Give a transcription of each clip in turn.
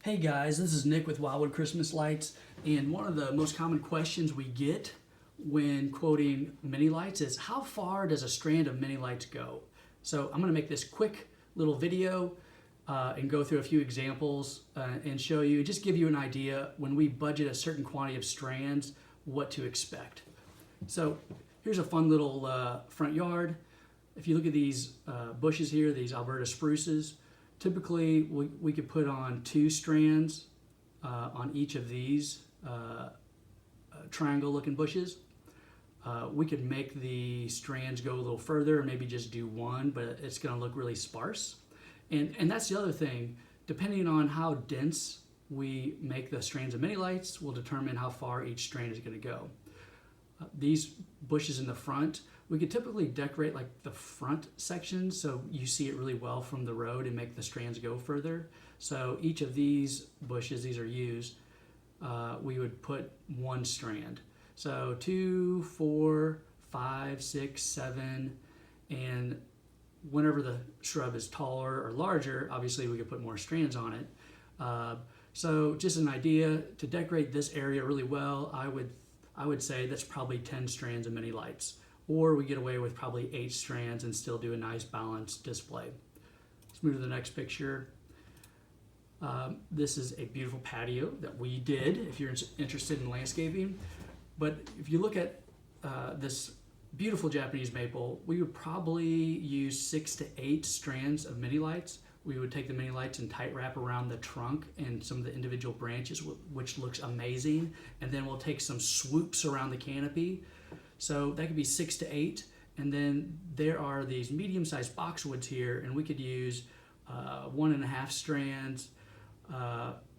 Hey guys, this is Nick with Wildwood Christmas Lights, and one of the most common questions we get when quoting mini lights is how far does a strand of mini lights go? So I'm going to make this quick little video and go through a few examples and show you, just give you an idea when we budget a certain quantity of strands, what to expect. So here's a fun little front yard. If you look at these bushes here, these Alberta spruces, typically we could put on 2 strands on each of these triangle looking bushes. We could make the strands go a little further, or maybe just do 1, but it's going to look really sparse. And that's the other thing, depending on how dense we make the strands of mini lights will determine how far each strand is going to go. These bushes in the front, we could typically decorate like the front section so you see it really well from the road and make the strands go further. So each of these bushes, these are used, we would put 1 strand. So 2, 4, 5, 6, 7, and whenever the shrub is taller or larger, obviously we could put more strands on it. So just an idea, to decorate this area really well, I would say that's probably 10 strands of mini lights. Or we get away with probably 8 strands and still do a nice balanced display. Let's move to the next picture. This is a beautiful patio that we did, if you're interested in landscaping. But if you look at this beautiful Japanese maple, we would probably use 6 to 8 strands of mini lights. We would take the mini lights and tight wrap around the trunk and some of the individual branches, which looks amazing. And then we'll take some swoops around the canopy. So that could be 6 to 8. And then there are these medium-sized boxwoods here, and we could use 1.5 strands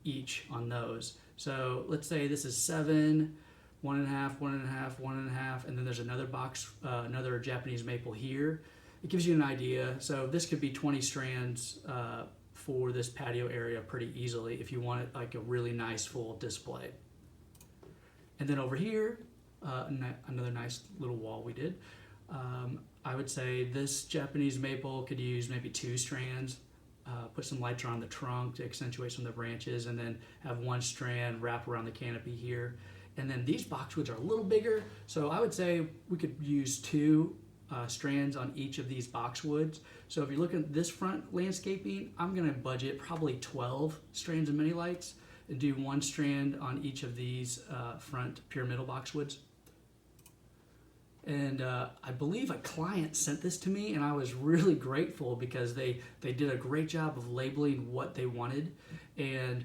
each on those. So let's say this is 7, 1.5, 1.5, 1.5, and then there's another another Japanese maple here. It gives you an idea. So this could be 20 strands for this patio area pretty easily if you want it like a really nice full display. And then over here, another nice little wall we did. I would say this Japanese maple could use maybe 2 strands, put some lights around the trunk to accentuate some of the branches, and then have 1 strand wrap around the canopy here. And then these boxwoods are a little bigger, so I would say we could use 2 strands on each of these boxwoods. So if you're looking at this front landscaping, I'm going to budget probably 12 strands of mini lights and do 1 strand on each of these front pyramidal boxwoods. And I believe a client sent this to me, and I was really grateful because they did a great job of labeling what they wanted. And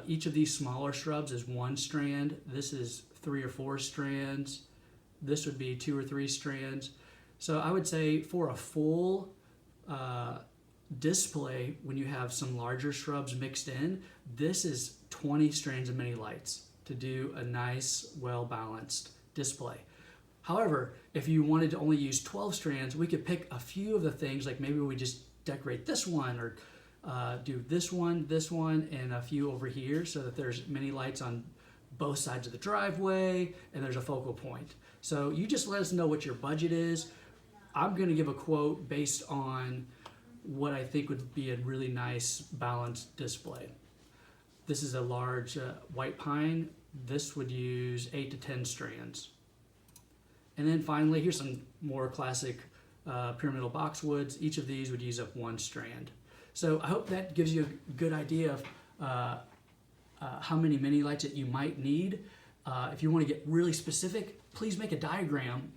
each of these smaller shrubs is 1 strand. This is 3 or 4 strands. This would be 2 or 3 strands. So I would say for a full display, when you have some larger shrubs mixed in, this is 20 strands of mini lights to do a nice, well-balanced display. However, if you wanted to only use 12 strands, we could pick a few of the things, like maybe we just decorate this one, or do this one, and a few over here, so that there's mini lights on both sides of the driveway, and there's a focal point. So you just let us know what your budget is. I'm going to give a quote based on what I think would be a really nice balanced display. This is a large white pine. This would use 8 to 10 strands. And then finally, here's some more classic pyramidal boxwoods. Each of these would use up 1 strand. So I hope that gives you a good idea of how many mini lights that you might need. If you want to get really specific, please make a diagram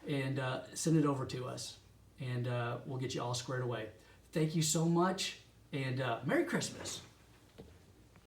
and send it over to us, and we'll get you all squared away. Thank you so much, and Merry Christmas.